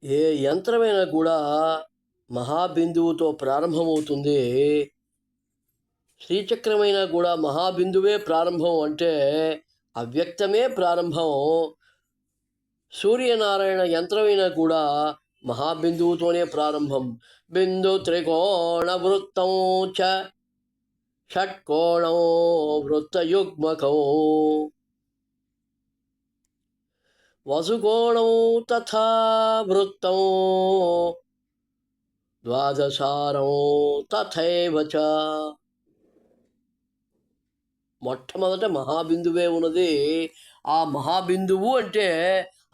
ఏ యంత్రమైనా కూడా మహాబిందువుతో ప్రారంభమవుతుంది. శ్రీచక్రమైనా కూడా మహాబిందువే ప్రారంభం అంటే అవ్యక్తమే ప్రారంభం. సూర్యనారాయణ యంత్రమైనా కూడా మహాబిందువుతోనే ప్రారంభం. బిందు త్రికోణ వృత్తం చ షట్కోణం వృత్తయుగ్మకం వసుకోణం తథా వృత్తం ద్వాదశారం తథైవ చ. మొట్టమొదట మహాబిందువే ఉన్నది. ఆ మహాబిందువు అంటే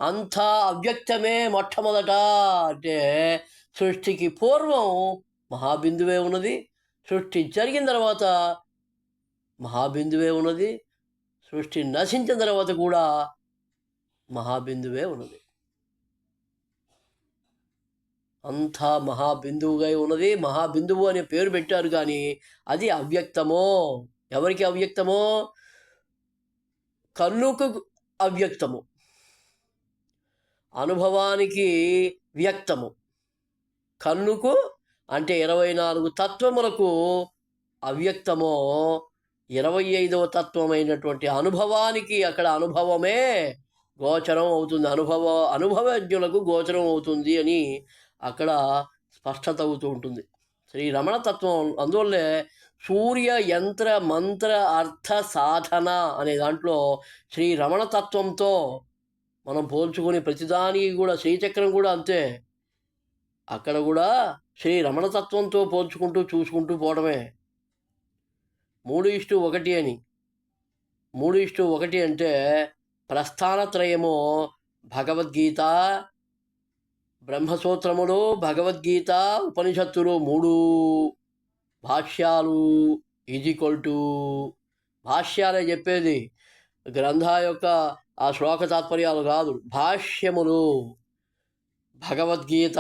అంతా అవ్యక్తమే. మొట్టమొదట అంటే సృష్టికి పూర్వం మహాబిందువే ఉన్నది. సృష్టి జరిగిన తర్వాత మహాబిందువే ఉన్నది. సృష్టి నశించిన తర్వాత కూడా మహాబిందువే ఉన్నది. అంతా మహాబిందువుగా ఉన్నది. మహాబిందువు అనే పేరు పెట్టారు, కానీ అది అవ్యక్తమో. ఎవరికి అవ్యక్తమో? కన్నుకు అవ్యక్తము, అనుభవానికి వ్యక్తము. కన్నుకు అంటే 24 తత్వములకు అవ్యక్తమో, 25వ తత్వమైనటువంటి అనుభవానికి అక్కడ అనుభవమే గోచరం అవుతుంది. అనుభవజ్ఞులకు గోచరం అవుతుంది అని అక్కడ స్పష్టత అవుతూ ఉంటుంది. శ్రీ రమణ తత్వం అందువల్లే సూర్య యంత్ర మంత్ర అర్థ సాధన అనే దాంట్లో శ్రీ రమణ తత్వంతో మనం పోల్చుకొని ప్రతిదానికి కూడా శ్రీచక్రం కూడా అంతే. అక్కడ కూడా శ్రీ రమణ తత్వంతో పోల్చుకుంటూ చూసుకుంటూ పోవడమే. 3:1 అని. 3:1 అంటే ప్రస్థానత్రయము భగవద్గీత, బ్రహ్మసూత్రములు, భగవద్గీత, ఉపనిషత్తులు 3 భాష్యాలు = భాష్యాలే చెప్పేది, గ్రంథ యొక్క ఆ శ్లోక తాత్పర్యాలు కాదు. భాష్యములు, భగవద్గీత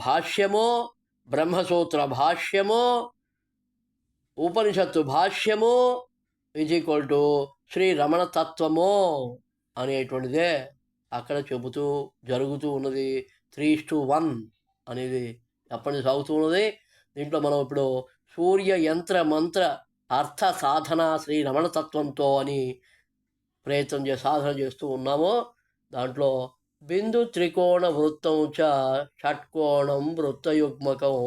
భాష్యము, బ్రహ్మసూత్ర భాష్యము, ఉపనిషత్తు భాష్యము = శ్రీ రమణ తత్వము అనేటువంటిదే అక్కడ చెబుతూ జరుగుతూ ఉన్నది. 3:1 అనేది అప్పటి సాగుతూ ఉన్నది. దీంట్లో మనం ఇప్పుడు సూర్య యంత్ర మంత్ర అర్థ సాధన శ్రీ రమణ తత్వంతో అని ప్రయత్నం సాధన చేస్తూ ఉన్నాము. దాంట్లో బిందు త్రికోణ వృత్తం చ షట్కోణం వృత్తయుగ్మకం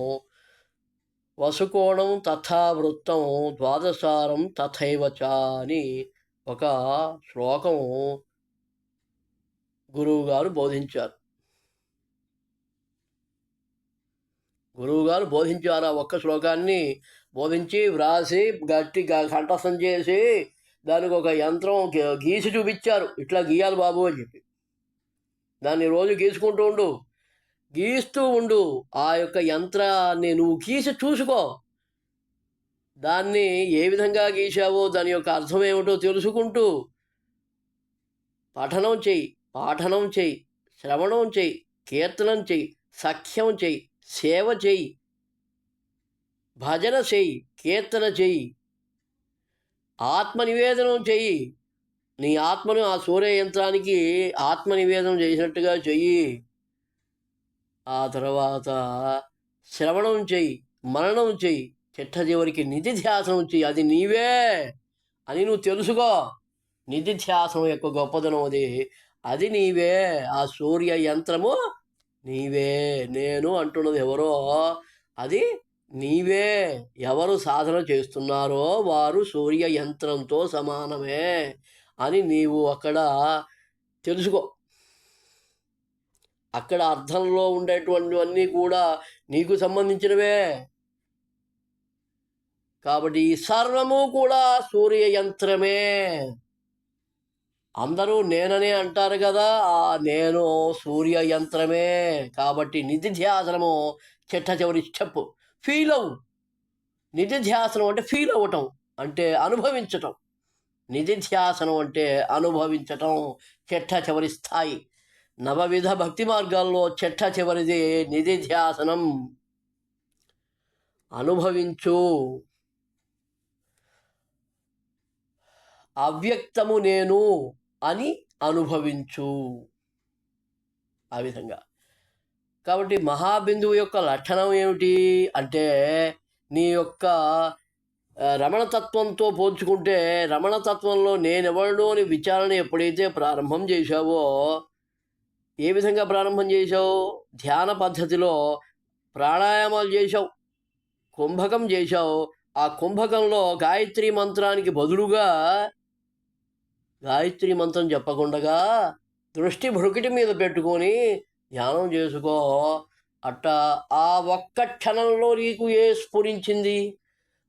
వసుకోణం తథా వృత్తం ద్వాదశారం తథైవ చ అని ఒక శ్లోకం గురువుగారు బోధించారు. ఆ ఒక్క శ్లోకాన్ని బోధించి వ్రాసి గట్టిగా కంఠస్థం చేసి దానికి ఒక యంత్రం గీసి చూపించారు. ఇట్లా గీయాలి బాబు అని చెప్పి. దాన్ని రోజు గీసుకుంటూ ఉండు, గీస్తూ ఉండు. ఆ యొక్క యంత్రాన్ని నువ్వు గీసి చూసుకో. దాన్ని ఏ విధంగా గీశావో దాని యొక్క అర్థం ఏమిటో తెలుసుకుంటూ పఠనం చెయ్యి, పాఠనం చెయ్యి, శ్రవణం చెయ్యి, కీర్తనం చెయ్యి, సఖ్యం చెయ్యి, సేవ చెయ్యి, భజన చెయ్యి, కీర్తన చెయ్యి, ఆత్మనివేదనం చెయ్యి. నీ ఆత్మను ఆ సూర్య యంత్రానికి ఆత్మనివేదనం చేసినట్టుగా చెయ్యి. ఆ తర్వాత శ్రవణం చెయ్యి, మననం చెయ్యి, చిట్ట చివరికి నిధిధ్యాసనం చెయ్యి. అది నీవే అని నువ్వు తెలుసుకో. నిధిధ్యాసనం యొక్క గొప్పదనం అది నీవే. ఆ సూర్య యంత్రము నీవే. నేను అంటున్నది ఎవరో అది నీవే. ఎవరు సాధన చేస్తున్నారో వారు సూర్య యంత్రంతో సమానమే అని నీవు అక్కడ తెలుసుకో. అక్కడ అర్థంలో ఉండేటువంటివన్నీ కూడా నీకు సంబంధించినవే. కాబట్టి ఈ సర్వము కూడా సూర్య యంత్రమే. అందరూ నేననే అంటారు కదా, ఆ నేను సూర్య యంత్రమే. కాబట్టి నిధిధ్యాసనము చిట్ట చివరి స్టెప్. ఫీల్ అవు. నిధిధ్యాసనం అంటే ఫీల్ అవ్వటం, అంటే అనుభవించటం. నిధిధ్యాసనం అంటే అనుభవించటం, చిట్ట చివరి స్థాయి. నవవిధ భక్తి మార్గాల్లో చిట్ట చివరిది నిధిధ్యాసనం. అనుభవించు. అవ్యక్తము నేను అని అనుభవించు. ఆ విధంగా కాబట్టి మహాబిందువు యొక్క లక్షణం ఏమిటి అంటే, నీ యొక్క రమణతత్వంతో పోల్చుకుంటే రమణతత్వంలో నేనెవడు అని విచారణ ఎప్పుడైతే ప్రారంభం చేశావో, ఏ విధంగా ప్రారంభం చేశావు? ధ్యాన పద్ధతిలో ప్రాణాయామాలు చేశావు, కుంభకం చేశావు. ఆ కుంభకంలో గాయత్రి మంత్రానికి బదులుగా గాయత్రి మంత్రం చెప్పకుండా దృష్టి భృకుటి మీద పెట్టుకొని ధ్యానం చేసుకో. అట్టా ఆ ఒక్క క్షణంలో నీకు ఏ స్ఫురించింది?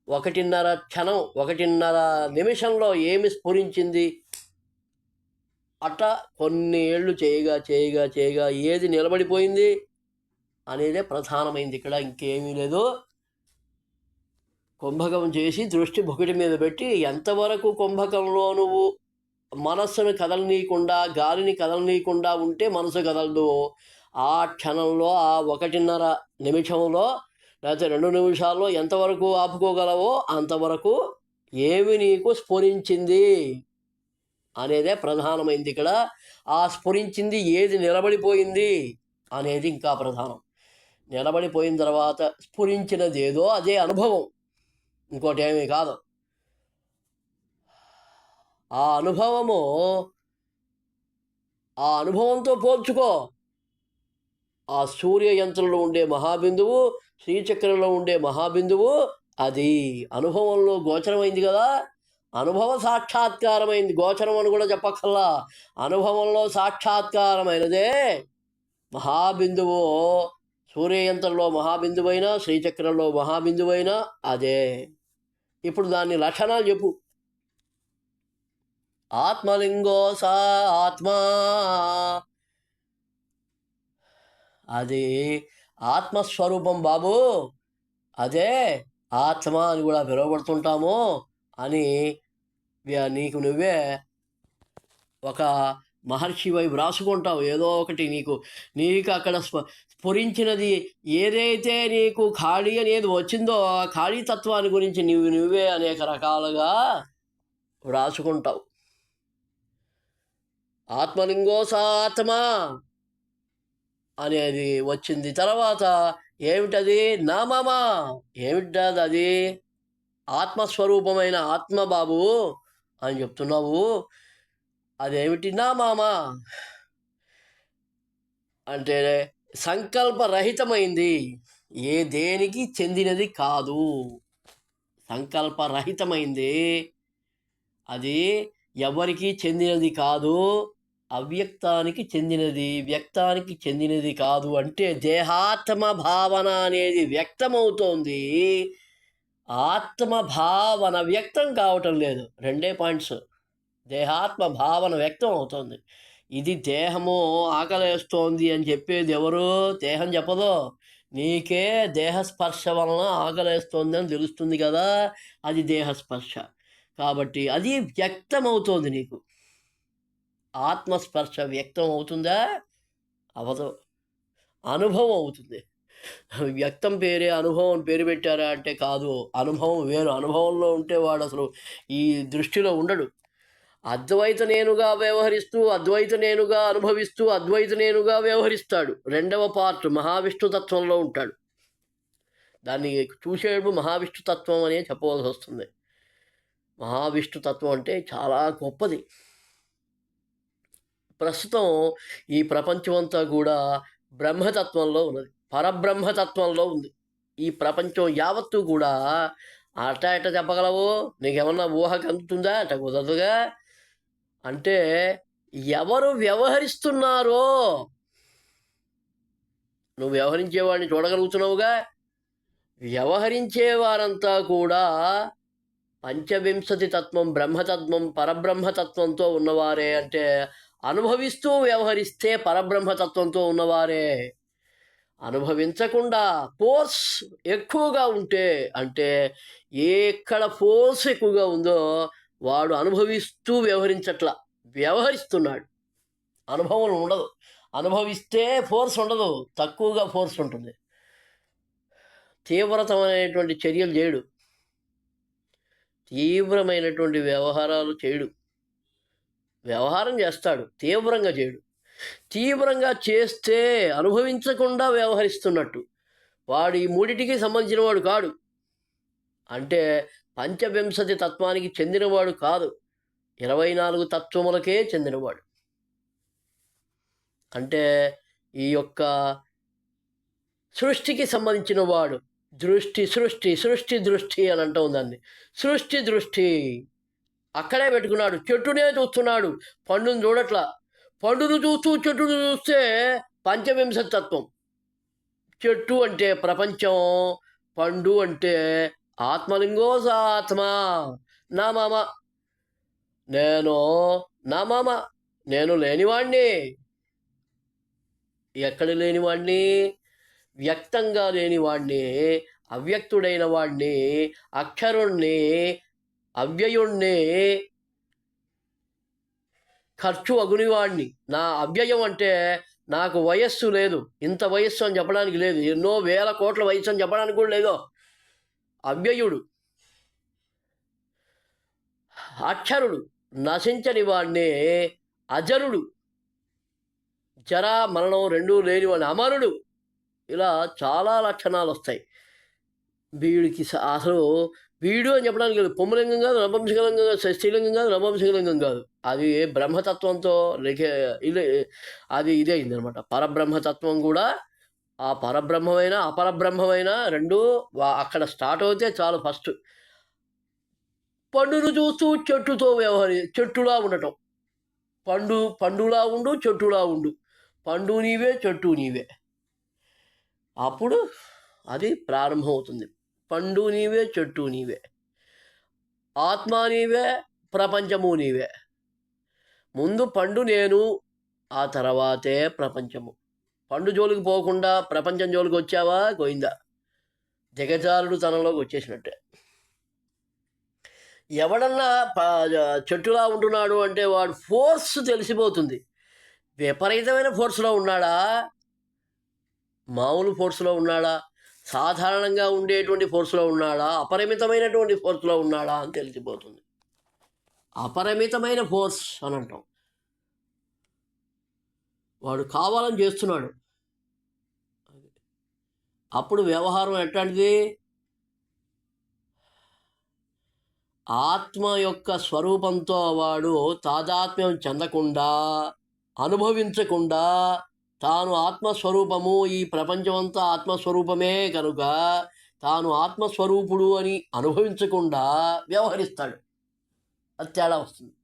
1.5 నిమిషంలో ఏమి స్ఫురించింది? అట్టా కొన్ని ఏళ్ళు చేయగా చేయగా చేయగా ఏది నిలబడిపోయింది అనేదే ప్రధానమైంది. ఇక్కడ ఇంకేమీ లేదు. కుంభకం చేసి దృష్టి భుకుటి మీద పెట్టి ఎంతవరకు కుంభకంలో నువ్వు మనస్సును కదలనీయకుండా, గాలిని కదలనీయకుండా ఉంటే మనసు కదలదు. ఆ క్షణంలో ఆ 1.5 నిమిషంలో లేకపోతే 2 నిమిషాల్లో ఎంతవరకు ఆపుకోగలవో అంతవరకు ఏమి నీకు స్ఫురించింది అనేదే ప్రధానమైంది. ఇక్కడ ఆ స్ఫురించింది ఏది నిలబడిపోయింది అనేది ఇంకా ప్రధానం. నిలబడిపోయిన తర్వాత స్ఫురించినది ఏదో అదే అనుభవం, ఇంకోటి ఏమీ కాదు. ఆ అనుభవంతో పోల్చుకో. ఆ సూర్య యంత్రంలో ఉండే మహాబిందువు, శ్రీచక్రంలో ఉండే మహాబిందువు అది అనుభవంలో గోచరమైంది కదా. అనుభవ సాక్షాత్కారమైంది, గోచరం అని కూడా చెప్పక్కర్లా. అనుభవంలో సాక్షాత్కారమైనదే మహాబిందువు. సూర్యయంత్రంలో మహాబిందువైనా శ్రీచక్రంలో మహాబిందువైనా అదే. ఇప్పుడు దాని లక్షణాలు చెప్పు. ఆత్మలింగో సా ఆత్మా, అది ఆత్మస్వరూపం బాబు, అదే ఆత్మ అని కూడా పిలువబడుతుంటాము అని నీకు నువ్వే ఒక మహర్షివై వ్రాసుకుంటావు. ఏదో ఒకటి నీకు అక్కడ స్ఫురించినది ఏదైతే నీకు ఖాళీ అనేది వచ్చిందో ఆ ఖాళీ తత్వాన్ని గురించి నువ్వే అనేక రకాలుగా వ్రాసుకుంటావు. ఆత్మలింగోస ఆత్మ అనేది వచ్చింది. తర్వాత ఏమిటది? నామమా. ఏమిటది అది? ఆత్మస్వరూపమైన ఆత్మ బాబు అని చెప్తున్నావు. అదేమిటి? నామమా అంటే సంకల్పరహితమైంది, ఏ దేనికి చెందినది కాదు. సంకల్పరహితమైంది, అది ఎవరికి చెందినది కాదు. అవ్యక్తానికి చెందినది, వ్యక్తానికి చెందినది కాదు. అంటే దేహాత్మ భావన అనేది వ్యక్తమవుతోంది, ఆత్మ భావన వ్యక్తం కావటం లేదు. 2 పాయింట్స్. దేహాత్మ భావన వ్యక్తం అవుతుంది. ఇది దేహము ఆకలేస్తోంది అని చెప్పేది ఎవరు? దేహం చెప్పదు. నీకే దేహస్పర్శ వలన ఆకలేస్తోంది అని తెలుస్తుంది కదా, అది దేహస్పర్శ. కాబట్టి అది వ్యక్తమవుతోంది నీకు. ఆత్మస్పర్శ వ్యక్తం అవుతుందా? అవదు. అనుభవం అవుతుంది. వ్యక్తం పేరే అనుభవం పేరు పెట్టారా అంటే కాదు. అనుభవం వేరు. అనుభవంలో ఉంటే వాడు అసలు ఈ దృష్టిలో ఉండడు. అద్వైత నేనుగా వ్యవహరిస్తూ, అద్వైత నేనుగా అనుభవిస్తూ, అద్వైత నేనుగా వ్యవహరిస్తాడు. 2వ పార్ట్ మహావిష్ణుతత్వంలో ఉంటాడు. దాన్ని చూసేడు మహావిష్ణుతత్వం అనే చెప్పవలసి వస్తుంది. మహావిష్ణుతత్వం అంటే చాలా గొప్పది. ప్రస్తుతం ఈ ప్రపంచం అంతా కూడా బ్రహ్మతత్వంలో ఉన్నది, పరబ్రహ్మతత్వంలో ఉంది. ఈ ప్రపంచం యావత్తు కూడా అట చెప్పగలవు? నీకేమన్నా ఊహకు అందుతుందా? అట కుదరదుగా. అంటే ఎవరు వ్యవహరిస్తున్నారో నువ్వు వ్యవహరించేవాడిని చూడగలుగుతున్నావుగా. వ్యవహరించేవారంతా కూడా పంచవింశతి తత్వం, బ్రహ్మతత్వం, పరబ్రహ్మతత్వంతో ఉన్నవారే. అంటే అనుభవిస్తూ వ్యవహరిస్తే పరబ్రహ్మతత్వంతో ఉన్నవారే. అనుభవించకుండా ఫోర్స్ ఎక్కువగా ఉంటే, అంటే ఎక్కడ ఫోర్స్ ఎక్కువగా ఉందో వాడు అనుభవిస్తూ వ్యవహరిస్తున్నాడు. అనుభవం ఉండదు. అనుభవిస్తే ఫోర్స్ ఉండదు, తక్కువగా ఫోర్స్ ఉంటుంది. తీవ్రతమైనటువంటి చర్యలు చేయడు, తీవ్రమైనటువంటి వ్యవహారాలు చేయడు. వ్యవహారం చేస్తాడు, తీవ్రంగా చేయడు. తీవ్రంగా చేస్తే అనుభవించకుండా వ్యవహరిస్తున్నట్టు. వాడు ఈ మూడిటికి సంబంధించిన వాడు కాడు. అంటే పంచవింశతి తత్వానికి చెందినవాడు కాదు, 24 తత్వములకే చెందినవాడు. అంటే ఈ యొక్క సృష్టికి సంబంధించిన వాడు. దృష్టి సృష్టి, సృష్టి దృష్టి అని అంటాం దాన్ని. సృష్టి దృష్టి అక్కడే పెట్టుకున్నాడు. చెట్టునే చూస్తున్నాడు, పండును చూడట్లా. పండును చూస్తూ చెట్టును చూస్తే పంచవింశతి తత్వం. చెట్టు అంటే ప్రపంచం, పండు అంటే ఆత్మలింగో ఆత్మ. నా మామ నేను, నా మామ నేను లేనివాణ్ణి. ఎక్కడ లేనివాణ్ణి? వ్యక్తంగా లేనివాణ్ణి, అవ్యక్తుడైన వాణ్ణి, అక్షరుణ్ణి, అవ్యయుణ్ణి, ఖర్చు అగునివాణ్ణి. నా అవ్యయం అంటే నాకు వయస్సు లేదు, ఇంత వయస్సు అని చెప్పడానికి లేదు, ఎన్నో వేల కోట్ల వయస్సు అని చెప్పడానికి కూడా లేదు. అవ్యయుడు, అక్షరుడు, నశించని వాణ్ణి, అజరుడు, జరా మరణం రెండూ లేనివాడిని, అమరుడు. ఇలా చాలా లక్షణాలు వస్తాయి వీడికి. అసలు వీడు అని చెప్పడానికి లేదు. పుంలింగం కాదు, నపుంసకలింగం కాదు, స్త్రీలింగం కాదు, నపుంసకలింగం కాదు. అది బ్రహ్మతత్వంతో అది ఇదే అయిందనమాట. పరబ్రహ్మతత్వం కూడా ఆ పరబ్రహ్మమైన అపరబ్రహ్మమైన రెండు అక్కడ స్టార్ట్ అవుతే చాలు. ఫస్ట్ పండును చూస్తూ చెట్టుతో చెట్టులా ఉండటం. పండులా ఉండు, చెట్టులా ఉండు. పండు నీవే, చెట్టు నీవే. అప్పుడు అది ప్రారంభమవుతుంది. పండు నీవే, చెట్టు నీవే, ఆత్మ నీవే, ప్రపంచము నీవే. ముందు పండు నేను, ఆ తర్వాతే ప్రపంచము. పండు జోలికి పోకుండా ప్రపంచం జోలికి వచ్చావా గోయిందా, దిగజారుడు తనంలోకి వచ్చేసినట్టే. ఎవడన్నా చెట్టులా ఉంటున్నాడు అంటే వాడు ఫోర్స్ తెలిసిపోతుంది. విపరీతమైన ఫోర్స్లో ఉన్నాడా, మామూలు ఫోర్స్లో ఉన్నాడా, సాధారణంగా ఉండేటువంటి ఫోర్స్లో ఉన్నాడా, అపరిమితమైనటువంటి ఫోర్స్లో ఉన్నాడా అని తెలిసిపోతుంది. అపరిమితమైన ఫోర్స్ అని అంటాం. వాడు కావాలని చేస్తున్నాడు. అప్పుడు వ్యవహారం ఎట్లాంటిది? ఆత్మ యొక్క స్వరూపంతో వాడు తాదాత్మ్యం చెందకుండా, అనుభవించకుండా, తాను ఆత్మస్వరూపము, ఈ ప్రపంచమంతా ఆత్మస్వరూపమే కనుక తాను ఆత్మస్వరూపుడు అని అనుభవించకుండా వ్యవహరిస్తాడు. అది తేడా వస్తుంది.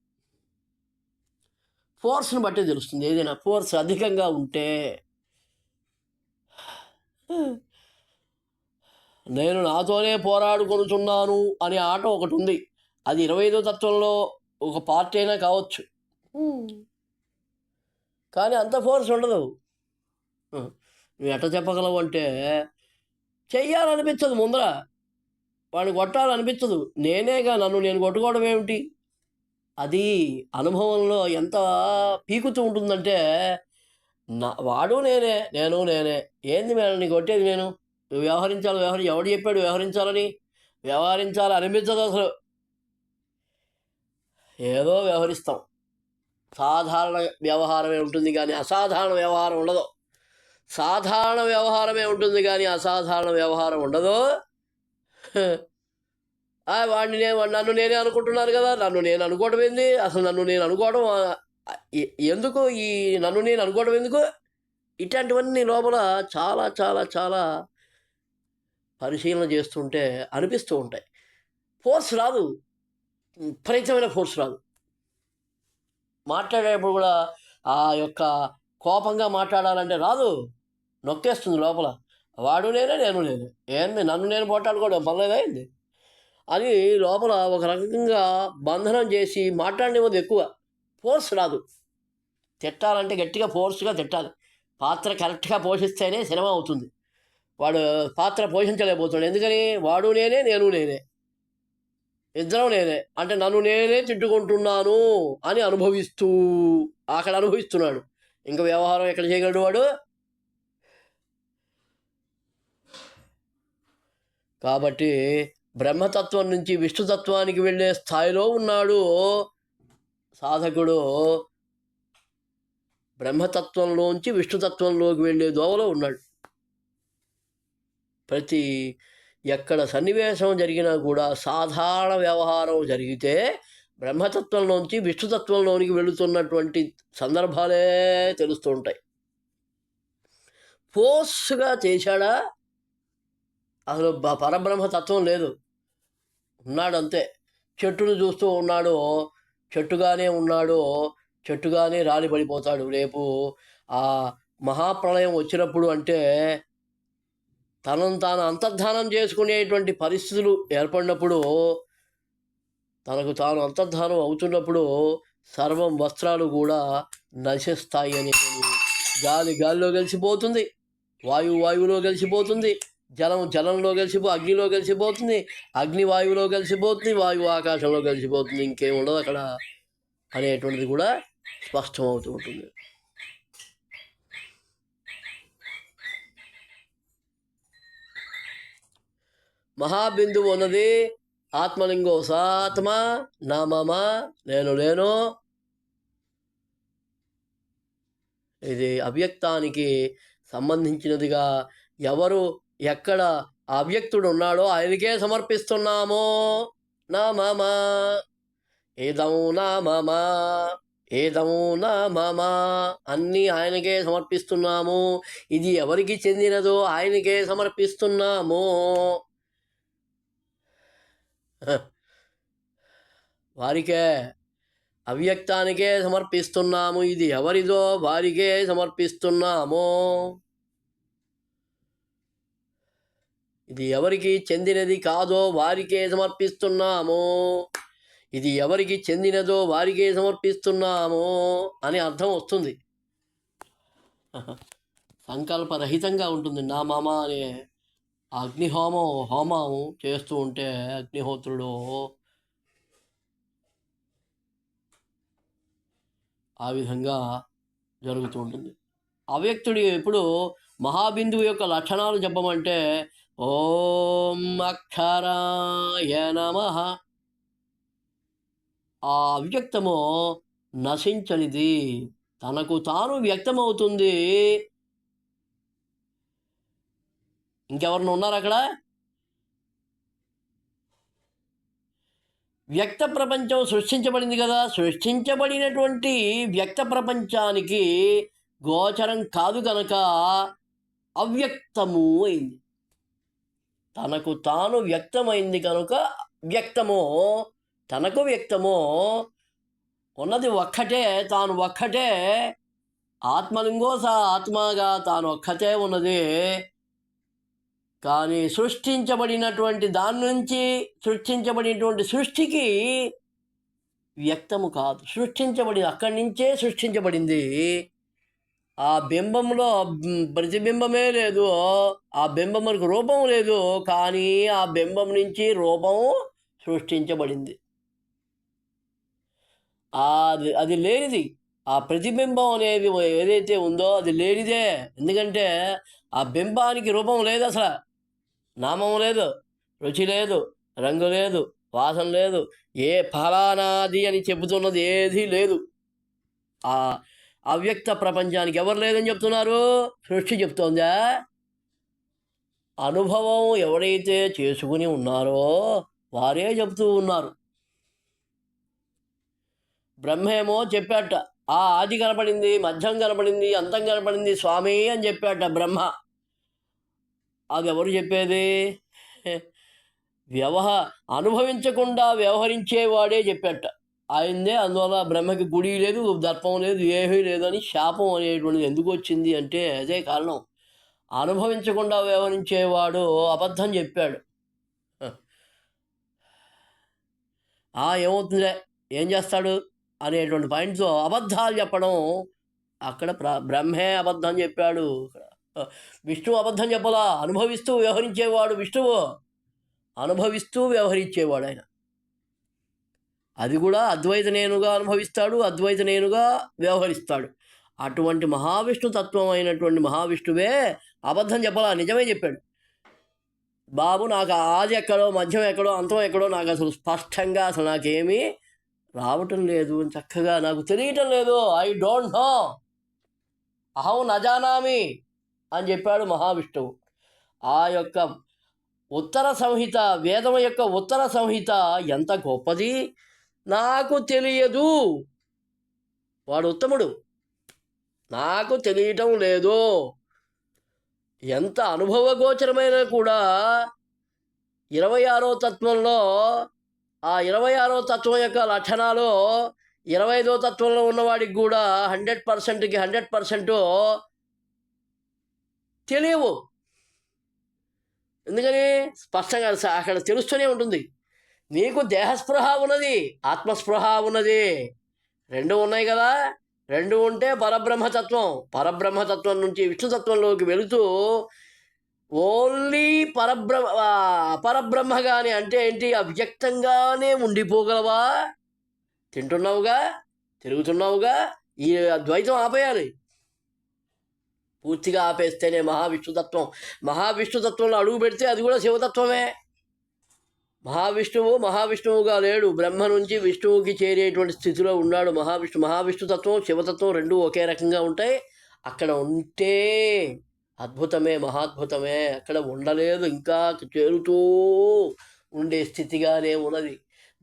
ఫోర్స్ని బట్టి తెలుస్తుంది. ఏదైనా ఫోర్స్ అధికంగా ఉంటే, నేను నాతోనే పోరాడుకొనుచున్నాను అనే ఆట ఒకటి ఉంది. అది 25వ తత్వంలో ఒక పార్ట్ అయినా కావచ్చు, కానీ అంత ఫోర్స్ ఉండదు. నువ్వు ఎట్లా చెప్పగలవు అంటే, చెయ్యాలనిపించదు, ముందర వాడిని కొట్టాలనిపించదు. నేనేగా నన్ను నేను కొట్టుకోవడం ఏమిటి? అది అనుభవంలో ఎంత పీకుతూ ఉంటుందంటే, వాడు నేనే, నేను నేనే. ఏంది మేడం నీ కొట్టేది? నేను నువ్వు వ్యవహరించాలి. ఎవడు చెప్పాడు వ్యవహరించాలని? వ్యవహరించాలి అనిపించదు అసలు. ఏదో వ్యవహరిస్తాం. సాధారణ వ్యవహారమే ఉంటుంది కానీ అసాధారణ వ్యవహారం ఉండదు. సాధారణ వ్యవహారమే ఉంటుంది కానీ అసాధారణ వ్యవహారం ఉండదు. నన్ను నేనే అనుకుంటున్నాను కదా. నన్ను నేను అనుకోవడం ఏంది? అసలు నన్ను నేను అనుకోవడం ఎందుకు? ఈ నన్ను నేను అనుకోవడం ఎందుకు? ఇట్లాంటివన్నీ లోపల చాలా చాలా చాలా పరిశీలన చేస్తుంటే అనిపిస్తూ ఉంటాయి. ఫోర్స్ రాదు, విపరీతమైన ఫోర్స్ రాదు. మాట్లాడేటప్పుడు కూడా ఆ యొక్క కోపంగా మాట్లాడాలంటే రాదు, నొక్కేస్తుంది లోపల. వాడు నేనే, నేను నేనే. ఏంది నన్ను నేను పోటాడుకోవడం పర్లేదా ఏంది అని లోపల ఒక రకంగా బంధనం చేసి మాట్లాడినది ఎక్కువ. ఫోర్స్ రాదు. తిట్టాలంటే గట్టిగా ఫోర్స్గా తిట్టాలి. పాత్ర కరెక్ట్గా పోషిస్తేనే సినిమా అవుతుంది. వాడు పాత్ర పోషించలేకపోతున్నాడు. ఎందుకని? వాడు నేనే, నేను నేనే, ఇద్దరం నేనే. అంటే నన్ను నేనే తిట్టుకుంటున్నాను అని అక్కడ అనుభవిస్తున్నాడు. ఇంకా వ్యవహారం ఎక్కడ చేయగలడు వాడు? కాబట్టి బ్రహ్మతత్వం నుంచి విష్ణుతత్వానికి వెళ్ళే స్థాయిలో ఉన్నాడు సాధకుడు. బ్రహ్మతత్వంలోంచి విష్ణుతత్వంలోకి వెళ్ళే దోవలో ఉన్నాడు. ప్రతి ఎక్కడ సన్నివేశం జరిగినా కూడా సాధారణ వ్యవహారం జరిగితే బ్రహ్మతత్వంలోంచి విష్ణుతత్వంలోనికి వెళుతున్నటువంటి సందర్భాలే తెలుస్తూ ఉంటాయి. ఫోర్స్గా చేశాడా? అసలు పరబ్రహ్మతత్వం లేదు, ఉన్నాడు అంతే. చెట్టును చూస్తూ ఉన్నాడు, చెట్టుగానే ఉన్నాడు, చెట్టుగానే రాలి పడిపోతాడు. రేపు ఆ మహాప్రళయం వచ్చినప్పుడు అంటే తనను తాను అంతర్ధానం చేసుకునేటువంటి పరిస్థితులు ఏర్పడినప్పుడు, తనకు తాను అంతర్ధానం అవుతున్నప్పుడు సర్వం వస్త్రాలు కూడా నశిస్తాయి అని, గాలి గాలిలో కలిసిపోతుంది, వాయువులో కలిసిపోతుంది, జలంలో అగ్నిలో కలిసిపోతుంది, అగ్ని వాయువులో కలిసిపోతుంది, వాయువు ఆకాశంలో కలిసిపోతుంది, ఇంకేం ఉండదు అక్కడ అనేటువంటిది కూడా స్పష్టమవుతూ ఉంటుంది. మహాబిందువు ఉన్నది ఆత్మలింగో సాత్మ నా మమ నేను లేను. ఇది అవ్యక్తానికి సంబంధించినదిగా ఎవరు ఎక్కడ అవ్యక్తుడు ఉన్నాడో ఆయనకే సమర్పిస్తున్నామో. నా మమ ఏదము నా మమ ఏదము నా మమ అన్నీ ఆయనకే సమర్పిస్తున్నాము. ఇది ఎవరికి చెందినదో ఆయనకే సమర్పిస్తున్నాము. వారికే, అవ్యక్తానికే సమర్పిస్తున్నాము. ఇది ఎవరిదో వారికే సమర్పిస్తున్నాము. ఇది ఎవరికి చెందినది కాదో వారికే సమర్పిస్తున్నాము. ఇది ఎవరికి చెందినదో వారికే సమర్పిస్తున్నాము అని అర్థం వస్తుంది. సంకల్పరహితంగా ఉంటుంది. నా మామ అనే హోమం చేస్తూ ఉంటే అగ్నిహోత్రుడు ఆ విధంగా జరుగుతూ ఉంటుంది. అవ్యక్తుడి ఎప్పుడు మహాబిందువు యొక్క లక్షణాలు చెప్పమంటే ఓం అక్షరాయ నమః. ఆ అవ్యక్తము నశించనిది, తనకు తాను వ్యక్తమవుతుంది. ఇంకెవరిని ఉన్నారు అక్కడ? వ్యక్త ప్రపంచం సృష్టించబడింది కదా, సృష్టించబడినటువంటి వ్యక్త ప్రపంచానికి గోచరం కాదు కనుక అవ్యక్తము అయింది. తనకు తాను వ్యక్తమైంది కనుక వ్యక్తమో, తనకు వ్యక్తమో ఉన్నది ఒక్కటే, తాను ఒక్కటే. ఆత్మలింగో సా ఆత్మగా తాను ఒక్కటే ఉన్నది. కానీ సృష్టించబడినటువంటి దాని నుంచి సృష్టించబడినటువంటి సృష్టికి వ్యక్తము కాదు. అక్కడి నుంచే సృష్టించబడింది. ఆ బింబంలో ప్రతిబింబమే లేదు, ఆ బింబములకు రూపం లేదు, కానీ ఆ బింబం నుంచి రూపము సృష్టించబడింది. అది లేనిది. ఆ ప్రతిబింబం అనేది ఏదైతే ఉందో అది లేనిదే. ఎందుకంటే ఆ బింబానికి రూపం లేదు, అసలు నామం లేదు, రుచి లేదు, రంగు లేదు, వాసన లేదు, ఏ ఫలానాది అని చెబుతున్నది ఏదీ లేదు. ఆ అవ్యక్త ప్రపంచానికి ఎవరు లేదని చెప్తున్నారు? సృష్టి చెప్తోందా? అనుభవం ఎవరైతే చేసుకుని ఉన్నారో వారే చెబుతూ ఉన్నారు. బ్రహ్మేమో చెప్పాట, ఆ ఆది కనపడింది, మధ్యం కనపడింది, అంతం కనపడింది స్వామి అని చెప్పాట బ్రహ్మ. అది ఎవరు చెప్పేది? అనుభవించకుండా వ్యవహరించేవాడే చెప్పాట. ఆయనదే. అందువల్ల బ్రహ్మకి గుడి లేదు, దర్పం లేదు, ఏమీ లేదని శాపం అనేటువంటిది ఎందుకు వచ్చింది అంటే అదే కారణం. అనుభవించకుండా వ్యవహరించేవాడు అబద్ధం చెప్పాడు. ఏమవుతుందే, ఏం చేస్తాడు అనేటువంటి పాయింట్తో అబద్ధాలు చెప్పడం. అక్కడ బ్రహ్మే అబద్ధం చెప్పాడు. విష్ణువు అబద్ధం చెప్పలా. అనుభవిస్తూ వ్యవహరించేవాడు విష్ణువు, అనుభవిస్తూ వ్యవహరించేవాడు ఆయన. అది కూడా అద్వైత నేనుగా అనుభవిస్తాడు, అద్వైత నేనుగా వ్యవహరిస్తాడు. అటువంటి మహావిష్ణు తత్వం అయినటువంటి మహావిష్ణువే అబద్ధం చెప్పలా, నిజమే చెప్పాడు. బాబు, నాకు ఆది ఎక్కడో, మధ్యం ఎక్కడో, అంతం ఎక్కడో నాకు అసలు స్పష్టంగా అసలు నాకేమీ రావటం లేదు అని చక్కగా, నాకు తెలియటం లేదు, ఐ డోంట్ నో అహం నజానామి అని చెప్పాడు మహావిష్ణువు. ఆ యొక్క ఉత్తర సంహిత, వేదం యొక్క ఉత్తర సంహిత ఎంత గొప్పది, నాకు తెలియదు. వాడు ఉత్తముడు, నాకు తెలియటం లేదు. ఎంత అనుభవగోచరమైన కూడా 26వ తత్వంలో, ఆ 26వ తత్వం యొక్క లక్షణాలు 25వ తత్వంలో ఉన్నవాడికి కూడా 100%కి 100% తెలియవు. ఎందుకని స్పష్టంగా అక్కడ తెలుస్తూనే ఉంటుంది. నీకు దేహస్పృహ ఉన్నది, ఆత్మస్పృహ ఉన్నది, రెండు ఉన్నాయి కదా. రెండు ఉంటే పరబ్రహ్మతత్వం, పరబ్రహ్మతత్వం నుంచి విష్ణుతత్వంలోకి వెళుతూ ఓన్లీ పరబ్రహ్మగానే అంటే ఏంటి, అవ్యక్తంగానే ఉండిపోగలవా? తింటున్నావుగా, తిరుగుతున్నావుగా, ఈ ద్వైతం ఆపేయాలి. పూర్తిగా ఆపేస్తేనే మహావిష్ణుతత్వం. మహావిష్ణుతత్వంలో అడుగు పెడితే అది కూడా శివతత్వమే. మహావిష్ణువుగా లేడు, బ్రహ్మ నుంచి విష్ణువుకి చేరేటువంటి స్థితిలో ఉన్నాడు మహావిష్ణుతత్వం శివతత్వం రెండూ ఒకే రకంగా ఉంటాయి. అక్కడ ఉంటే అద్భుతమే, మహాద్భుతమే. అక్కడ ఉండలేదు, ఇంకా చేరుతూ ఉండే స్థితిగానే ఉన్నది.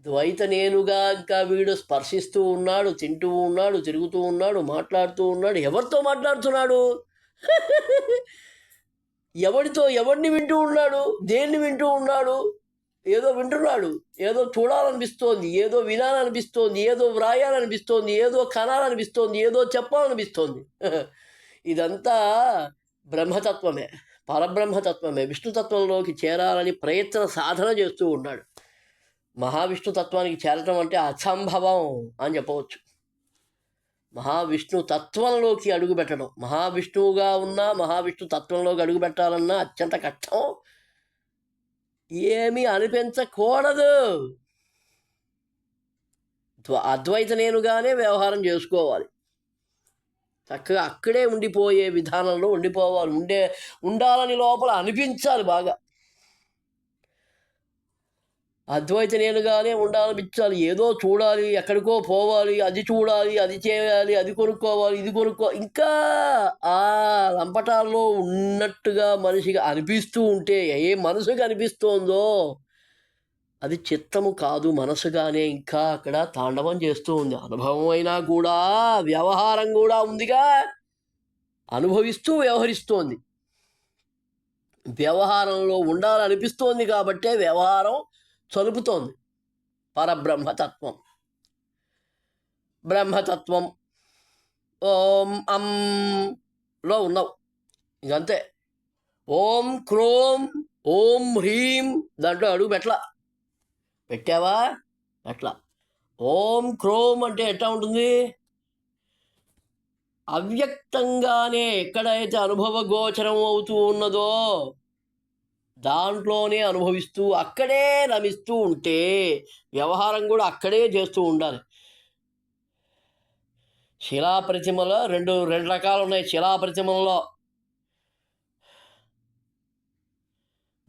ద్వైత నేనుగా ఇంకా వీడు స్పర్శిస్తూ ఉన్నాడు, తింటూ ఉన్నాడు, తిరుగుతూ ఉన్నాడు, మాట్లాడుతూ ఉన్నాడు. ఎవరితో మాట్లాడుతున్నాడు? ఎవరిని వింటూ ఉన్నాడు? దేన్ని వింటూ ఉన్నాడు? ఏదో వింటున్నాడు, ఏదో చూడాలనిపిస్తోంది, ఏదో వినాలనిపిస్తోంది, ఏదో వ్రాయాలనిపిస్తోంది, ఏదో కనాలనిపిస్తోంది, ఏదో చెప్పాలనిపిస్తోంది. ఇదంతా బ్రహ్మతత్వమే, పరబ్రహ్మతత్వమే. విష్ణుతత్వంలోకి చేరాలని ప్రయత్న సాధన చేస్తూ ఉన్నాడు. మహావిష్ణుతత్వానికి చేరటం అంటే అసంభవం అని చెప్పవచ్చు. మహావిష్ణు తత్వంలోకి అడుగుపెట్టడం, మహావిష్ణువుగా ఉన్నా మహావిష్ణు తత్వంలోకి అడుగుపెట్టాలన్నా అత్యంత కష్టం. ఏమీ అనిపించకూడదు. అద్వైత నేనుగానే వ్యవహారం చేసుకోవాలి. చక్కగా అక్కడే ఉండిపోయే విధానంలో ఉండిపోవాలి. ఉండాలని లోపల అనిపించాలి బాగా. అద్వైత నేనుగానే ఉండాలనిపించాలి. ఏదో చూడాలి, ఎక్కడికో పోవాలి, అది చూడాలి, అది చేయాలి, అది కొనుక్కోవాలి, ఇది ఇంకా ఆ లంపటాల్లో ఉన్నట్టుగా మనిషికి అనిపిస్తూ ఉంటే, ఏ మనసుకి అనిపిస్తోందో అది చిత్తము కాదు, మనసుగానే ఇంకా అక్కడ తాండవం చేస్తూ ఉంది. అనుభవం అయినా కూడా వ్యవహారం కూడా ఉందిగా, అనుభవిస్తూ వ్యవహరిస్తోంది. వ్యవహారంలో ఉండాలనిపిస్తోంది కాబట్టే వ్యవహారం చలుపుతోంది. పరబ్రహ్మతత్వం, బ్రహ్మతత్వం ఓం అంలో ఉన్నావు. ఇంకంతే. ఓం క్రోం ఓం హ్రీం దాంట్లో అడుగు పెట్టావా? ఎట్లా? ఓం క్రోం అంటే ఎట్లా ఉంటుంది? అవ్యక్తంగానే ఎక్కడైతే అనుభవ గోచరం అవుతూ ఉన్నదో దాంట్లోనే అనుభవిస్తూ అక్కడే రమిస్తూ ఉంటే వ్యవహారం కూడా అక్కడే చేస్తూ ఉండాలి. శిలాప్రతిమలో రెండు రకాలు ఉన్నాయి. శిలాప్రతిమలో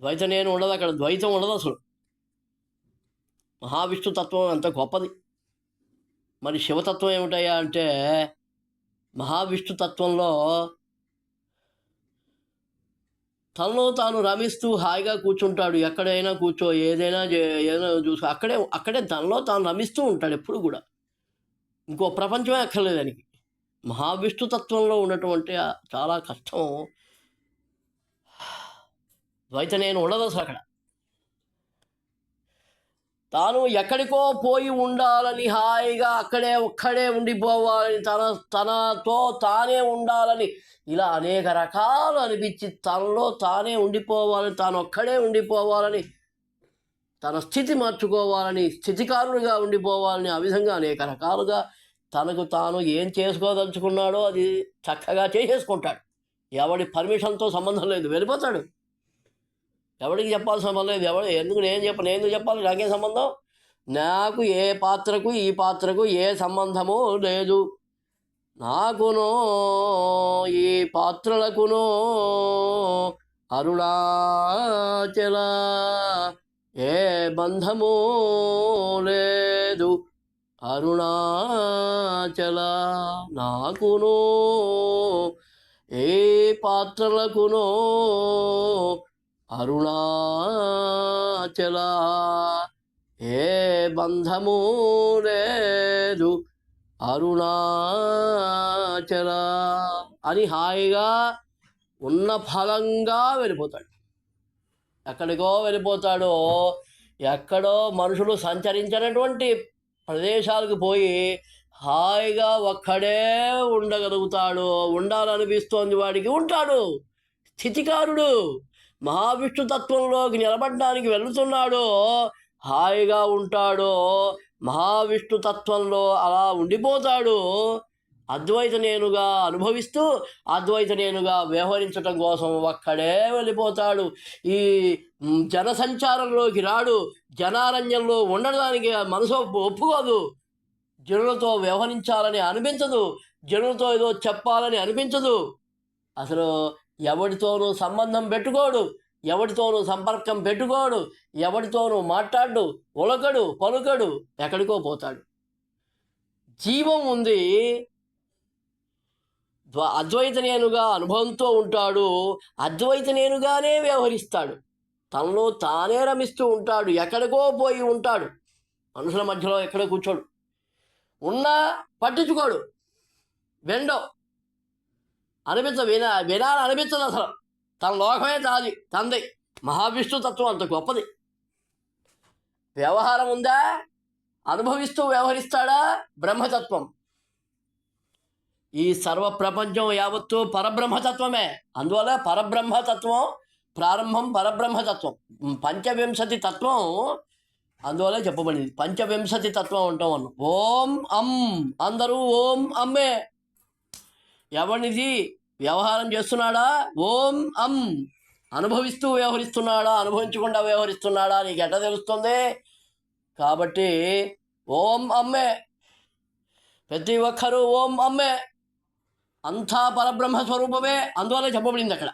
ద్వైతం నేను ఉండదు, అక్కడ ద్వైతం ఉండదు అసలు. మహావిష్ణు తత్వం అంత గొప్పది. మరి శివతత్వం ఏమిటయ్యా అంటే, మహావిష్ణు తత్వంలో తనలో తాను రమిస్తూ హాయిగా కూర్చుంటాడు. ఎక్కడైనా కూర్చో, ఏదైనా చూసి అక్కడే తనలో తాను రమిస్తూ ఉంటాడు ఎప్పుడు కూడా. ఇంకో ప్రపంచమే అక్కర్లేదు దానికి. మహావిష్ణు తత్వంలో ఉన్నటువంటి చాలా కష్టం. ద్వైత నేను ఉండదు అసలు అక్కడ. తాను ఎక్కడికో పోయి ఉండాలని, హాయిగా ఒక్కడే ఉండిపోవాలని, తనతో తానే ఉండాలని, ఇలా అనేక రకాలు అనిపించి తనలో తానే ఉండిపోవాలని, తాను ఒక్కడే ఉండిపోవాలని, తన స్థితి మార్చుకోవాలని, స్థితికారునిగా ఉండిపోవాలని, ఆ విధంగా అనేక రకాలుగా తనకు తాను ఏం చేసుకోదలుచుకున్నాడో అది చక్కగా చేసేసుకుంటాడు. ఎవడి పర్మిషన్తో సంబంధం లేదు, వెళ్ళిపోతాడు. ఎవడికి చెప్పాల్సిన సంబంధం లేదు. ఎందుకు నేను చెప్పాలి? నాకేం సంబంధం? నాకు ఏ పాత్రకు ఈ పాత్రకు ఏ సంబంధము లేదు. నాకునో ఈ పాత్రలకునో అరుణాచల ఏ బంధము లేదు. అరుణాచల నాకునో ఏ పాత్రలకునో అరుణాచల, ఏ బంధము లేదు అరుణాచల అని హాయిగా ఉన్న ఫలంగా వెళ్ళిపోతాడు. ఎక్కడికో వెళ్ళిపోతాడో, ఎక్కడో మనుషులు సంచరించినటువంటి ప్రదేశాలకు పోయి హాయిగా ఒక్కడే ఉండగలుగుతాడు. ఉండాలనిపిస్తోంది వాడికి, ఉంటాడు. స్థితికారుడు మహావిష్ణు తత్వంలోకి నిలబడడానికి వెళుతున్నాడు, హాయిగా ఉంటాడు. మహావిష్ణు తత్వంలో అలా ఉండిపోతాడు. అద్వైత నేనుగా అనుభవిస్తూ అద్వైత నేనుగా వ్యవహరించటం కోసం ఒక్కడే వెళ్ళిపోతాడు. ఈ జనసంచారంలోకి రాడు. జనారణ్యంలో ఉండడానికి మనసు ఒప్పుకోదు. జనులతో వ్యవహరించాలని అనిపించదు. జనులతో ఏదో చెప్పాలని అనిపించదు. అసలు ఎవరితోనూ సంబంధం పెట్టుకోడు, ఎవరితోనూ సంపర్కం పెట్టుకోడు, ఎవరితోనూ మాట్లాడు, ఉలకడు, పలుకడు, ఎక్కడికో పోతాడు. జీవం ఉంది, అద్వైత నేనుగా అనుభవంతో ఉంటాడు. అద్వైత నేనుగానే వ్యవహరిస్తాడు. తనలో తానే రమిస్తూ ఉంటాడు. ఎక్కడికో పోయి ఉంటాడు. మనుషుల మధ్యలో ఎక్కడో కూర్చోడు. ఉన్నా పట్టించుకోడు. వెండో వినాలని అనిపించదు అసలు. తన లోకమే తాది, తంది. మహావిష్ణు తత్వం అంత గొప్పది. వ్యవహారం ఉందా? అనుభవిస్తూ వ్యవహరిస్తాడా? బ్రహ్మతత్వం. ఈ సర్వ ప్రపంచం యావత్తు పరబ్రహ్మతత్వమే. అందువల్ల పరబ్రహ్మతత్వం ప్రారంభం. పరబ్రహ్మతత్వం పంచవింశతి తత్వం, అందువల్ల చెప్పబడింది పంచవింశతి తత్వం ఉంటాం అన్న. ఓం అం, అందరూ ఓం అమ్మే. ఎవరినిది వ్యవహారం చేస్తున్నాడా? ఓం అం. అనుభవిస్తూ వ్యవహరిస్తున్నాడా? అనుభవించకుండా వ్యవహరిస్తున్నాడా? నీకు ఎట్లా తెలుస్తుంది? కాబట్టి ఓం అమ్మే. ప్రతి ఒక్కరూ ఓం అమ్మే. అంతా పరబ్రహ్మ స్వరూపమే. అందువల్ల చెప్పబడింది అక్కడ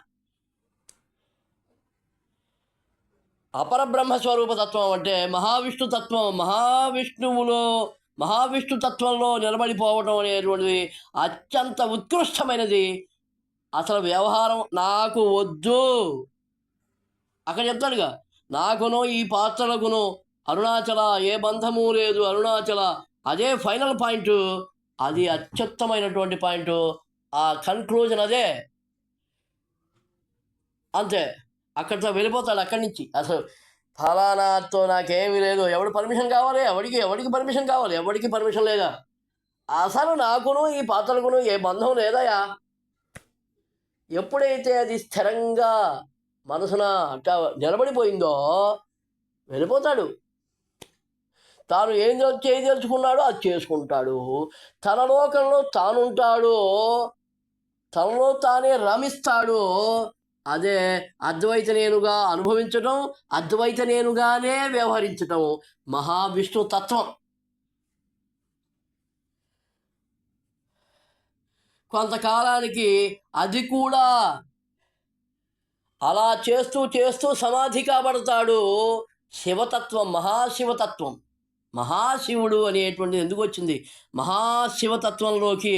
అపరబ్రహ్మ స్వరూప తత్వం అంటే మహావిష్ణు తత్వం. మహావిష్ణు తత్వంలో నిలబడిపోవటం అనేటువంటిది అత్యంత ఉత్కృష్టమైనది. అసలు వ్యవహారం నాకు వద్దు. అక్కడ చెప్తాడుగా, నాకును ఈ పాత్రలకును అరుణాచల, ఏ బంధము లేదు అరుణాచల. అదే ఫైనల్ పాయింట్. అది అత్యుత్తమైనటువంటి పాయింట్. ఆ కన్క్లూజన్ అదే. అంతే, అక్కడితో వెళ్ళిపోతాడు. అక్కడి నుంచి అసలు ఫలానాతో నాకేమీ లేదు. ఎవడు పర్మిషన్ కావాలి? ఎవడికి పర్మిషన్ కావాలి? ఎవడికి పర్మిషన్ లేదా? అసలు నాకును ఈ పాత్రలకును ఏ బంధం లేదయా. ఎప్పుడైతే అది స్థిరంగా మనసున నిలబడిపోయిందో వెళ్ళిపోతాడు. తాను ఏం చేయదలుచుకున్నాడో అది చేసుకుంటాడు. తన లోకంలో తానుంటాడు, తనలో తానే రమిస్తాడు. అదే అద్వైత నేనుగా అనుభవించటం, అద్వైత నేనుగానే వ్యవహరించటం మహావిష్ణు తత్వం. కొంతకాలానికి అది కూడా అలా చేస్తూ చేస్తూ సమాధి కాబడతాడు. శివతత్వం, మహాశివతత్వం. మహాశివుడు అనేటువంటిది ఎందుకు వచ్చింది? మహాశివతత్వంలోకి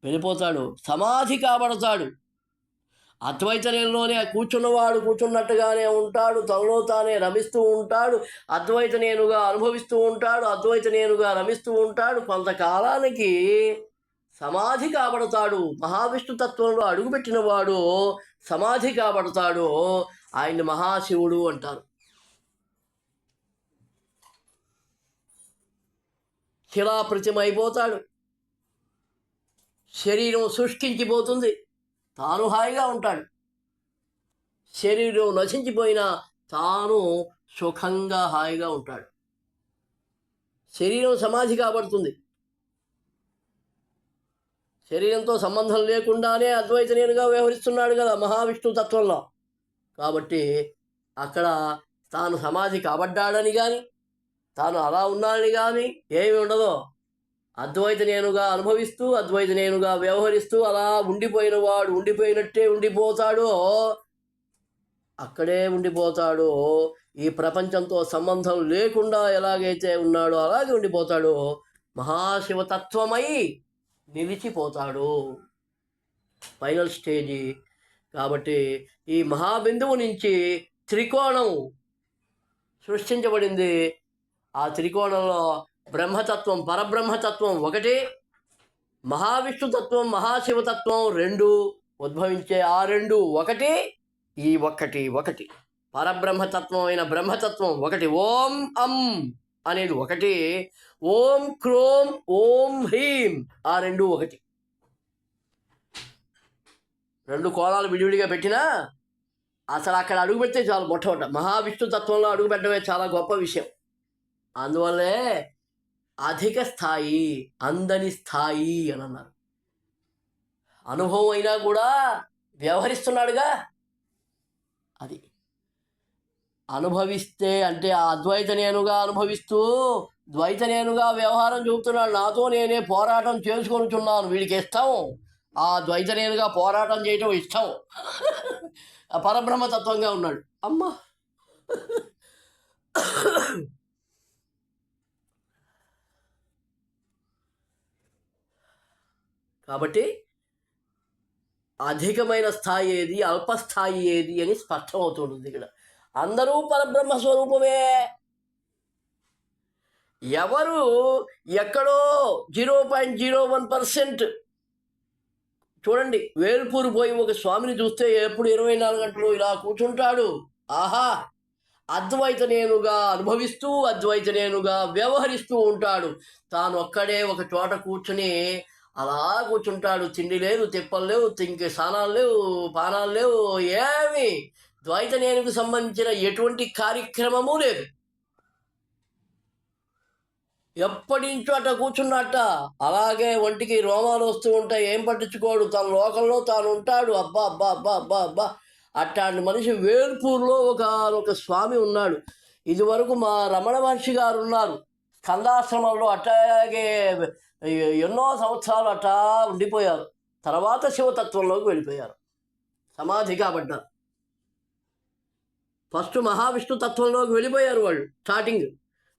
వెళ్ళిపోతాడు, సమాధి కాబడతాడు. అద్వైత నేనులోనే కూర్చున్నవాడు కూర్చున్నట్టుగానే ఉంటాడు, తనలో తానే రమిస్తూ ఉంటాడు, అద్వైత నేనుగా అనుభవిస్తూ ఉంటాడు, అద్వైత నేనుగా రమిస్తూ ఉంటాడు. కొంతకాలానికి సమాధి కాబడతాడు. మహావిష్ణు తత్వంలో అడుగుపెట్టినవాడు సమాధి కాబడతాడు. ఆయన్ని మహాశివుడు అంటారు. శిలాప్రతిమ అయిపోతాడు. శరీరం శుష్కించిపోతుంది, తాను హాయిగా ఉంటాడు. శరీరం నశించిపోయినా తాను సుఖంగా హాయిగా ఉంటాడు. శరీరం సమాధి కాబడుతుంది. శరీరంతో సంబంధం లేకుండానే అద్వైత నేనుగా వ్యవహరిస్తున్నాడు కదా మహావిష్ణు తత్వంలో. కాబట్టి అక్కడ తాను సమాధి కాబడ్డాడని కానీ, తాను అలా ఉన్నాడని కానీ ఏమి ఉండదో. అద్వైత నేనుగా అనుభవిస్తూ అద్వైత నేనుగా వ్యవహరిస్తూ అలా ఉండిపోయిన వాడు ఉండిపోయినట్టే ఉండిపోతాడు. అక్కడే ఉండిపోతాడు. ఈ ప్రపంచంతో సంబంధం లేకుండా ఎలాగైతే ఉన్నాడో అలాగే ఉండిపోతాడు. మహాశివతత్వమై నిలిచిపోతాడు. Final stage. కాబట్టి ఈ మహాబిందువు నుంచి త్రికోణం సృష్టించబడింది. ఆ త్రికోణంలో బ్రహ్మతత్వం, పరబ్రహ్మతత్వం ఒకటి, మహావిష్ణుతత్వం, మహాశివతత్వం రెండు ఉద్భవించే. ఆ రెండు ఒకటి, ఈ ఒకటి ఒకటి. పరబ్రహ్మతత్వం అయిన బ్రహ్మతత్వం ఒకటి, ఓం అం అనేది ఒకటి, ఓం క్రోం ఓం హ్రీం ఆ రెండు ఒకటి. రెండు కోణాలు విడివిడిగా పెట్టినా అసలు అక్కడ అడుగు పెడితే చాలు. మొట్టమొదట మహావిష్ణు తత్వంలో అడుగు పెట్టడమే చాలా గొప్ప విషయం. అందువల్లే అధిక స్థాయి, అందని స్థాయి అని అన్నారు. అనుభవం అయినా కూడా వ్యవహరిస్తున్నాడుగా. అది అనుభవిస్తే అంటే ఆ అద్వైత నేనుగా అనుభవిస్తూ ద్వైత నేనుగా వ్యవహారం చూపుతున్నాడు. నాతో నేనే పోరాటం చేసుకొనుచున్నాను, వీడికి ఇష్టం ఆ ద్వైత నేనుగా పోరాటం చేయటం ఇష్టం. పరబ్రహ్మతత్వంగా ఉన్నాడు. అమ్మా కాబట్టి అధికమైన స్థాయి ఏది, అల్పస్థాయి ఏది అని స్పష్టమవుతుంటుంది ఇక్కడ. అందరూ పరబ్రహ్మ స్వరూపమే. ఎవరు ఎక్కడో 0.01%, చూడండి, వేల్పూరు పోయి ఒక స్వామిని చూస్తే ఎప్పుడు 24 గంటలు ఇలా కూర్చుంటాడు. ఆహా, అద్వైత నేనుగా అనుభవిస్తూ అద్వైత నేనుగా వ్యవహరిస్తూ ఉంటాడు. తాను ఒక్కడే ఒక చోట కూర్చుని అలా కూర్చుంటాడు. తిండి లేదు, తిప్పలు లేవు, ఇంక స్నానాలు లేవు, పానాలు లేవు, ఏమి ద్వైత నేనుకు సంబంధించిన ఎటువంటి కార్యక్రమము లేదు. ఎప్పటి నుంచో అట్ట కూర్చున్నట్ట. అలాగే ఒంటికి రోమాలు వస్తూ ఉంటాయి, ఏం పట్టించుకోడు, తన లోకంలో తాను ఉంటాడు. అబ్బా అబ్బా అబ్బా అబ్బా అబ్బా. అట్లాంటి మనిషి వేల్పూర్లో ఒక స్వామి ఉన్నాడు. ఇదివరకు మా రమణ మహర్షి గారు ఉన్నారు స్కందాశ్రమంలో. అట్లాగే ఎన్నో సంవత్సరాలు అట్టా ఉండిపోయారు. తర్వాత శివతత్వంలోకి వెళ్ళిపోయారు, సమాధి కాబడ్డారు. ఫస్ట్ మహావిష్ణు తత్వంలోకి వెళ్ళిపోయారు వాళ్ళు.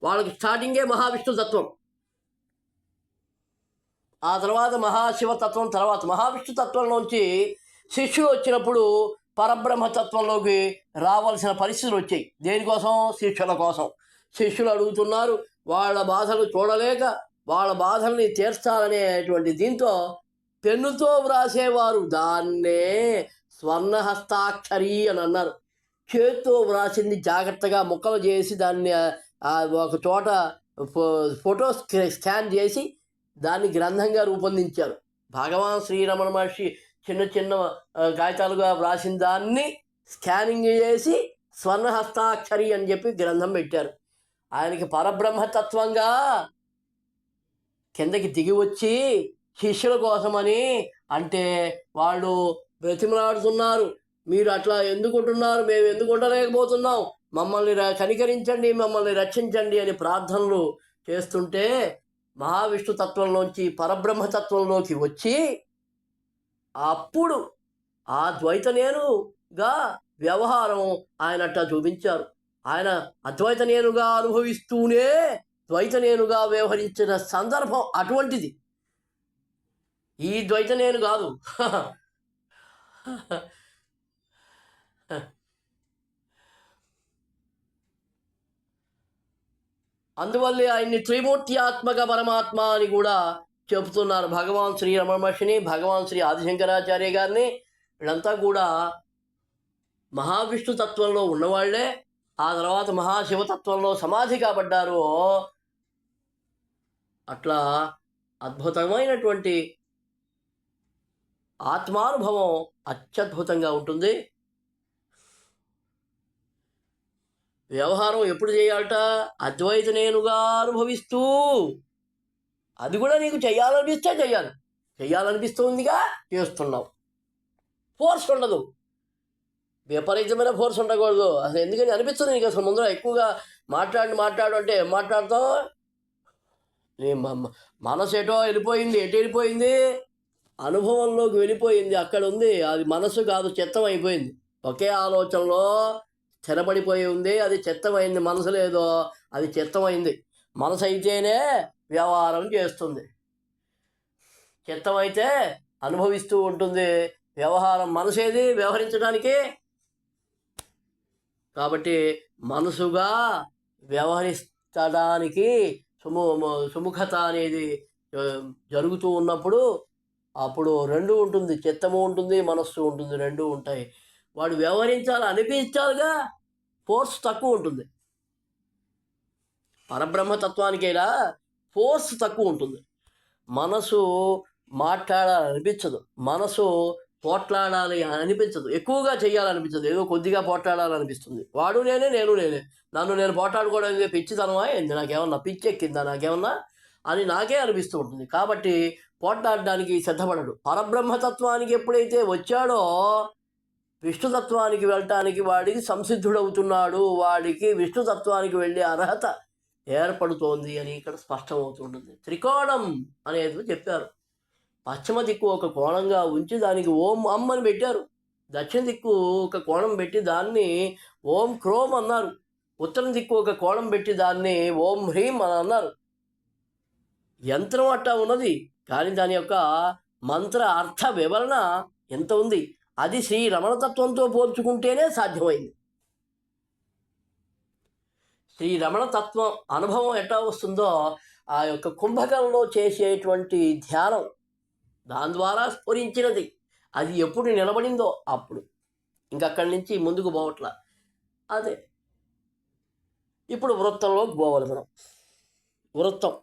వాళ్ళకి స్టార్టింగే మహావిష్ణు తత్వం, ఆ తర్వాత మహాశివతత్వం, తర్వాత మహావిష్ణు తత్వంలోంచి శిష్యులు వచ్చినప్పుడు పరబ్రహ్మతత్వంలోకి రావాల్సిన పరిస్థితులు వచ్చాయి. దేనికోసం? శిష్యుల కోసం. శిష్యులు అడుగుతున్నారు, వాళ్ళ బాధలు చూడలేక వాళ్ళ బాధల్ని తీర్చాలనేటువంటి దీంతో పెన్నుతో వ్రాసేవారు. దాన్నే స్వర్ణహస్తాక్షరి అని అన్నారు. చేత్తో వ్రాసింది జాగ్రత్తగా ముక్కలు చేసి దాన్ని ఒక చోట ఫోటో స్కాన్ చేసి దాన్ని గ్రంథంగా రూపొందించారు. భగవాన్ శ్రీరమణ మహర్షి చిన్న చిన్న కాగితాలుగా వ్రాసిన దాన్ని స్కానింగ్ చేసి స్వర్ణహస్తాక్షరి అని చెప్పి గ్రంథం పెట్టారు. ఆయనకి పరబ్రహ్మతత్వంగా కిందకి దిగి వచ్చి శిష్యుల కోసమని అంటే వాళ్ళు బ్రతిమలాడుతున్నారు. మీరు అట్లా ఎందుకుంటున్నారు, మేము ఎందుకు ఉండలేకపోతున్నాం, మమ్మల్ని కనికరించండి, మమ్మల్ని రక్షించండి అని ప్రార్థనలు చేస్తుంటే మహావిష్ణు తత్వంలోంచి పరబ్రహ్మతత్వంలోకి వచ్చి అప్పుడు ఆ ద్వైత నేనుగా వ్యవహారం ఆయన అట్టా చూపించారు. ఆయన అద్వైత నేనుగా అనుభవిస్తూనే ద్వైత నేనుగా వ్యవహరించిన సందర్భం అటువంటిది. ఈ ద్వైత నేను కాదు. అందువల్లే ఆయన్ని త్రిమూర్త్యాత్మక పరమాత్మ అని కూడా చెబుతున్నారు. భగవాన్ శ్రీ రమణ మహర్షిని, భగవాన్ శ్రీ ఆదిశంకరాచార్య గారిని, వీళ్ళంతా కూడా మహావిష్ణు తత్వంలో ఉన్నవాళ్లే. ఆ తర్వాత మహాశివతత్వంలో సమాధి కాబడ్డారు. అట్లా అద్భుతమైనటువంటి ఆత్మానుభవం అత్యద్భుతంగా ఉంటుంది. వ్యవహారం ఎప్పుడు చేయాలట? అద్వైత నేనుగా అనుభవిస్తూ. అది కూడా నీకు చెయ్యాలనిపిస్తే చెయ్యాలి. చెయ్యాలనిపిస్తుందిగా చేస్తున్నావు. ఫోర్స్ ఉండదు, విపరీతమైన ఫోర్స్ ఉండకూడదు. అసలు ఎందుకని అనిపిస్తుంది నీకు అసలు ముందర ఎక్కువగా మాట్లాడు అంటే ఏం మాట్లాడతావు? నీ మనసు ఎటో వెళ్ళిపోయింది. ఎటు వెళ్ళిపోయింది? అనుభవంలోకి వెళ్ళిపోయింది. అక్కడ ఉంది. అది మనసు కాదు, చిత్తం అయిపోయింది. ఒకే ఆలోచనలో స్థిరపడిపోయి ఉంది. అది చిత్తమైంది. మనసు లేదో, అది చిత్తమైంది. మనసు అయితేనే వ్యవహారం చేస్తుంది. చిత్తమైతే అనుభవిస్తూ ఉంటుంది, వ్యవహారం మనసేది వ్యవహరించడానికే. కాబట్టి మనసుగా వ్యవహరించడానికి సుముఖత అనేది జరుగుతూ ఉన్నప్పుడు అప్పుడు రెండు ఉంటుంది, చిత్తము ఉంటుంది, మనస్సు ఉంటుంది, రెండు ఉంటాయి. వాడు వ్యవహరించాలి అనిపించాలిగా, ఫోర్స్ తక్కువ ఉంటుంది. పరబ్రహ్మతత్వానికైనా ఫోర్స్ తక్కువ ఉంటుంది. మనసు మాట్లాడాలనిపించదు, మనసు పోట్లాడాలి అనిపించదు, ఎక్కువగా చేయాలనిపించదు, ఏదో కొద్దిగా పోట్లాడాలనిపిస్తుంది. వాడు నేనే, నేను నేనే, నన్ను నేను పోట్లాడుకోవడం పిచ్చితనమా ఏంది, నాకేమన్నా పిచ్చెక్కిందా నాకేమన్నా అని నాకే అనిపిస్తూ ఉంటుంది. కాబట్టి పోట్లాడడానికి సిద్ధపడడు. పరబ్రహ్మతత్వానికి ఎప్పుడైతే వచ్చాడో విష్ణుతత్వానికి వెళ్ళటానికి వాడికి సంసిద్ధుడవుతున్నాడు, వాడికి విష్ణుతత్వానికి వెళ్ళే అర్హత ఏర్పడుతోంది అని ఇక్కడ స్పష్టమవుతుంటుంది. త్రికోణం అనేది చెప్పారు. పశ్చిమ దిక్కు ఒక కోణంగా ఉంచి దానికి ఓం అమ్ అని పెట్టారు. దక్షిణ దిక్కు ఒక కోణం పెట్టి దాన్ని ఓం క్రోమ్ అన్నారు. ఉత్తరం దిక్కు ఒక కోణం పెట్టి దాన్ని ఓం హ్రీం అని అన్నారు. యంత్రం అట్టా ఉన్నది, కానీ దాని యొక్క మంత్ర అర్థ వివరణ ఎంత ఉంది. అది శ్రీ రమణతత్వంతో పోల్చుకుంటేనే సాధ్యమైంది. శ్రీ రమణతత్వం అనుభవం ఎట్లా వస్తుందో ఆ యొక్క కుంభకంలో చేసేటువంటి ధ్యానం దాని ద్వారా స్ఫురించినది. అది ఎప్పుడు నిలబడిందో అప్పుడు ఇంకక్కడి నుంచి ముందుకు పోవట్లా. అదే ఇప్పుడు వృత్తంలోకి పోవాలి మనం. వృత్తం